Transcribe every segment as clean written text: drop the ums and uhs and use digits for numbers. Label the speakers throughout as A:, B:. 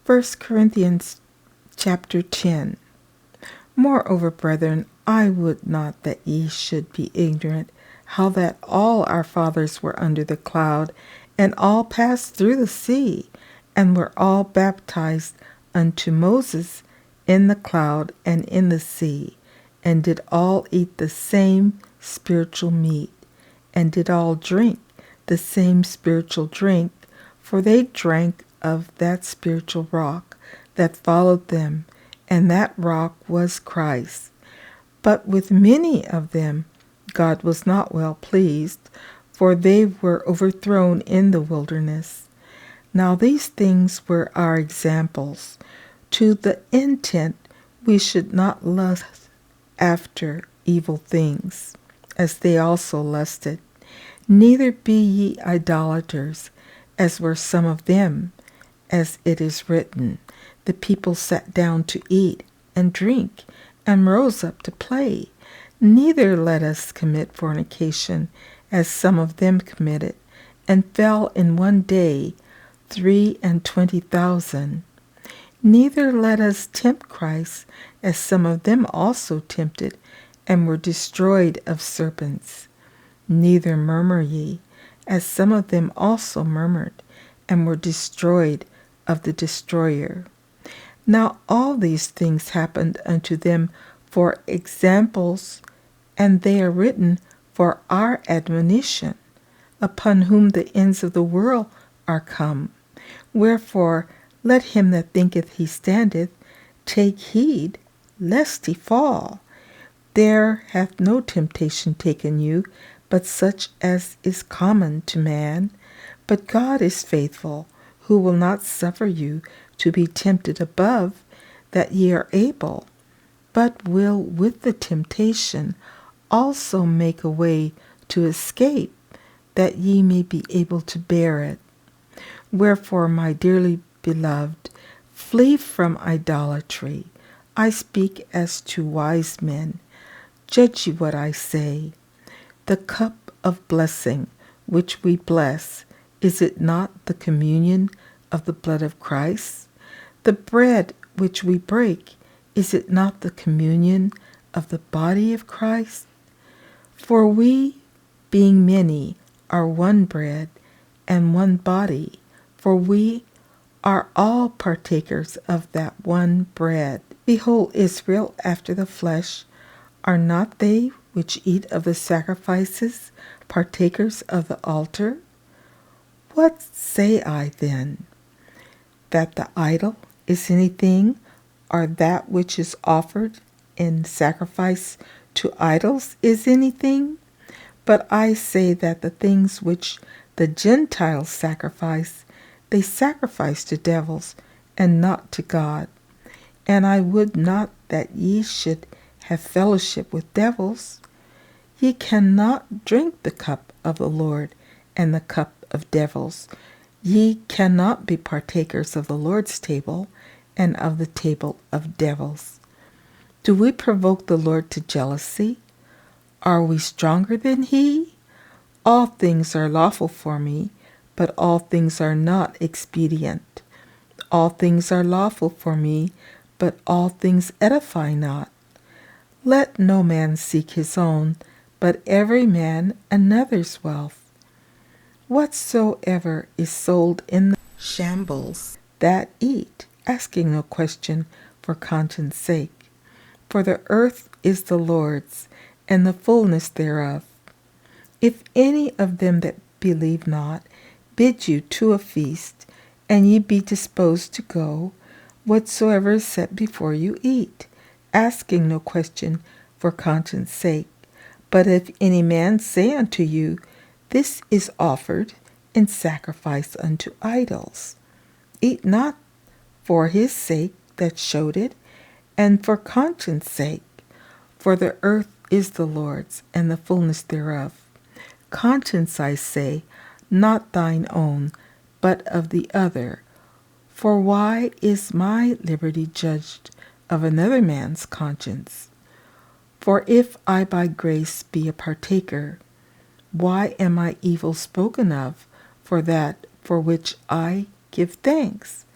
A: 1 Corinthians chapter 10. Moreover, brethren, I would not that ye should be ignorant, how that all our fathers were under the cloud, and all passed through the sea, and were all baptized unto Moses in the cloud and in the sea, and did all eat the same spiritual meat, and did all drink the same spiritual drink, for they drank of that spiritual rock that followed them, and that rock was Christ. But with many of them God was not well pleased, for they were overthrown in the wilderness. Now these things were our examples, to the intent we should not lust after evil things, as they also lusted. Neither be ye idolaters, as were some of them, as it is written, the people sat down to eat and drink, and rose up to play. Neither let us commit fornication, as some of them committed, and fell in one day 23,000. Neither let us tempt Christ, as some of them also tempted, and were destroyed of serpents. Neither murmur ye, as some of them also murmured, and were destroyed of the destroyer. Now all these things happened unto them for examples, and they are written for our admonition, upon whom the ends of the world are come. Wherefore let him that thinketh he standeth take heed lest he fall. There hath no temptation taken you, but such as is common to man. But God is faithful, who will not suffer you to be tempted above that ye are able, but will with the temptation also make a way to escape, that ye may be able to bear it. Wherefore, my dearly beloved, flee from idolatry. I speak as to wise men. Judge ye what I say. The cup of blessing which we bless, is it not the communion of the blood of Christ? The bread which we break, is it not the communion of the body of Christ? For we, being many, are one bread and one body, for we are all partakers of that one bread. Behold, Israel after the flesh, are not they which eat of the sacrifices partakers of the altar? What say I then? That the idol is anything, or that which is offered in sacrifice to idols is anything? But I say that the things which the Gentiles sacrifice, they sacrifice to devils, and not to God. And I would not that ye should have fellowship with devils. Ye cannot drink the cup of the Lord and the cup of devils. Ye cannot be partakers of the Lord's table and of the table of devils. Do we provoke the Lord to jealousy? Are we stronger than he? All things are lawful for me, but all things are not expedient. All things are lawful for me, but all things edify not. Let no man seek his own, but every man another's wealth. Whatsoever is sold in the shambles, that eat, asking no question for conscience sake. For the earth is the Lord's, and the fullness thereof. If any of them that believe not bid you to a feast, and ye be disposed to go, whatsoever is set before you eat, asking no question for conscience sake. But if any man say unto you, this is offered in sacrifice unto idols, eat not for his sake that showed it, and for conscience sake. For the earth is the Lord's, and the fullness thereof. Conscience, I say, not thine own, but of the other. For why is my liberty judged of another man's conscience? For if I by grace be a partaker, why am I evil spoken of for that for which I give thanks?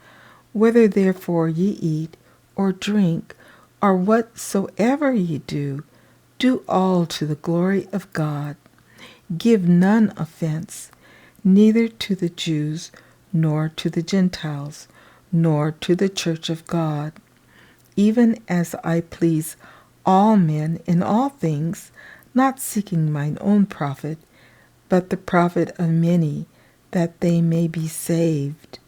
A: Whether therefore ye eat, or drink, or whatsoever ye do, do all to the glory of God. Give none offense, neither to the Jews, nor to the Gentiles, nor to the church of God, even as I please all men in all things, not seeking mine own profit, but the profit of many, that they may be saved.